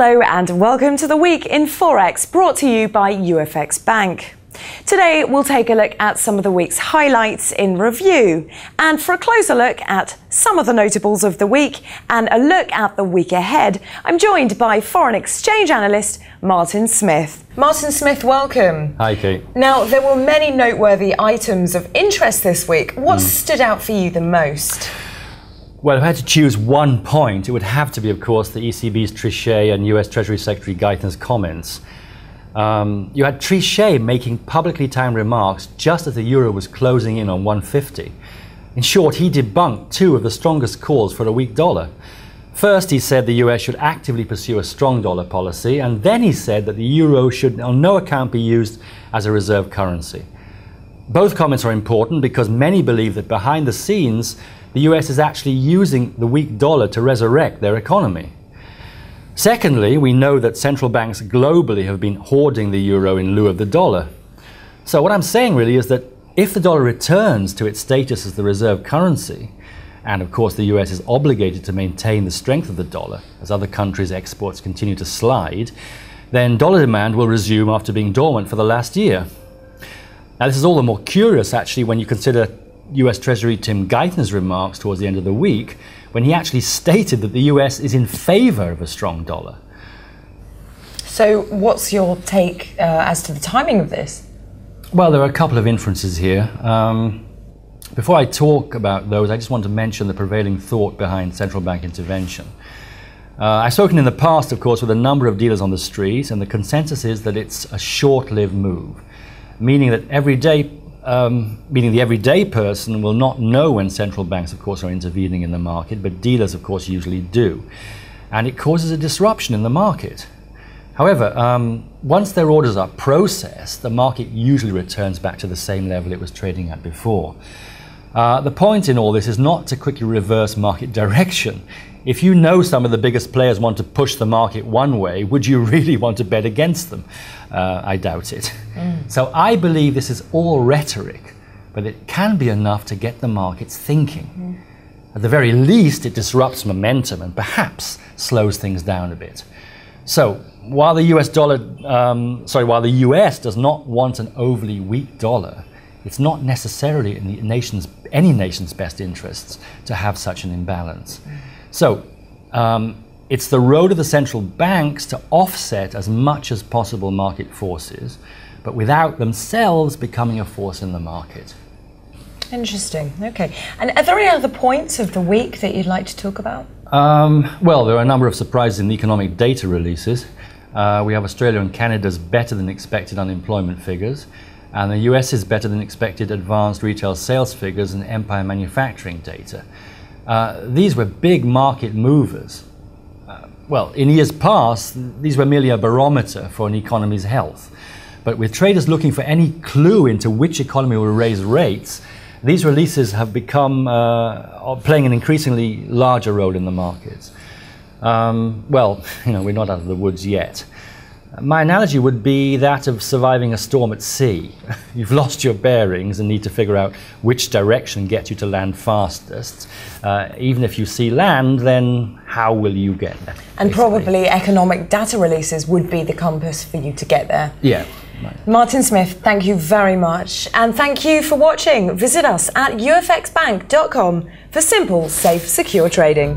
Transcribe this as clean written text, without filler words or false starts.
Hello and welcome to the Week in Forex, brought to you by UFXBank. Today we'll take a look at some of the week's highlights in review, and for a closer look at some of the notables of the week and a look at the week ahead, I'm joined by foreign exchange analyst Martin Smith. Martin Smith, welcome. Hi, Kate. Now, there were many noteworthy items of interest this week. What stood out for you the most? Well, if I had to choose one point, it would have to be, of course, the ECB's Trichet and US Treasury Secretary Geithner's comments. You had Trichet making publicly timed remarks just as the euro was closing in on 150. In short, he debunked two of the strongest calls for a weak dollar. First, he said the US should actively pursue a strong dollar policy, and then he said that the euro should on no account be used as a reserve currency. Both comments are important because many believe that behind the scenes, the US is actually using the weak dollar to resurrect their economy. Secondly, we know that central banks globally have been hoarding the euro in lieu of the dollar. So what I'm saying really is that if the dollar returns to its status as the reserve currency, and of course the US is obligated to maintain the strength of the dollar as other countries' exports continue to slide, then dollar demand will resume after being dormant for the last year. Now, this is all the more curious actually when you consider US Treasury Tim Geithner's remarks towards the end of the week, when he actually stated that the US is in favor of a strong dollar. So what's your take as to the timing of this? Well, there are a couple of inferences here. Before I talk about those, I just want to mention the prevailing thought behind central bank intervention. I've spoken in the past, of course, with a number of dealers on the street, and the consensus is that it's a short-lived move, meaning that the everyday person will not know when central banks, of course, are intervening in the market, but dealers, of course, usually do. And it causes a disruption in the market. However, once their orders are processed, the market usually returns back to the same level it was trading at before. The point in all this is not to quickly reverse market direction. If you know some of the biggest players want to push the market one way, would you really want to bet against them? I doubt it. So I believe this is all rhetoric, but it can be enough to get the markets thinking. At the very least, it disrupts momentum and perhaps slows things down a bit. So while the while the US does not want an overly weak dollar, it's not necessarily in any nation's best interests to have such an imbalance. So it's the road of the central banks to offset as much as possible market forces, but without themselves becoming a force in the market. Interesting. Okay. And are there any other points of the week that you'd like to talk about? Well, there are a number of surprises in the economic data releases. We have Australia and Canada's better than expected unemployment figures, and the US's better than expected advanced retail sales figures and empire manufacturing data. These were big market movers. Well, in years past, these were merely a barometer for an economy's health. But with traders looking for any clue into which economy will raise rates, these releases have become playing an increasingly larger role in the markets. Well, we're not out of the woods yet. My analogy would be that of surviving a storm at sea. You've lost your bearings and need to figure out which direction gets you to land fastest. Even if you see land, then how will you get there? And probably economic data releases would be the compass for you to get there. Yeah. Right. Martin Smith, thank you very much. And thank you for watching. Visit us at ufxbank.com for simple, safe, secure trading.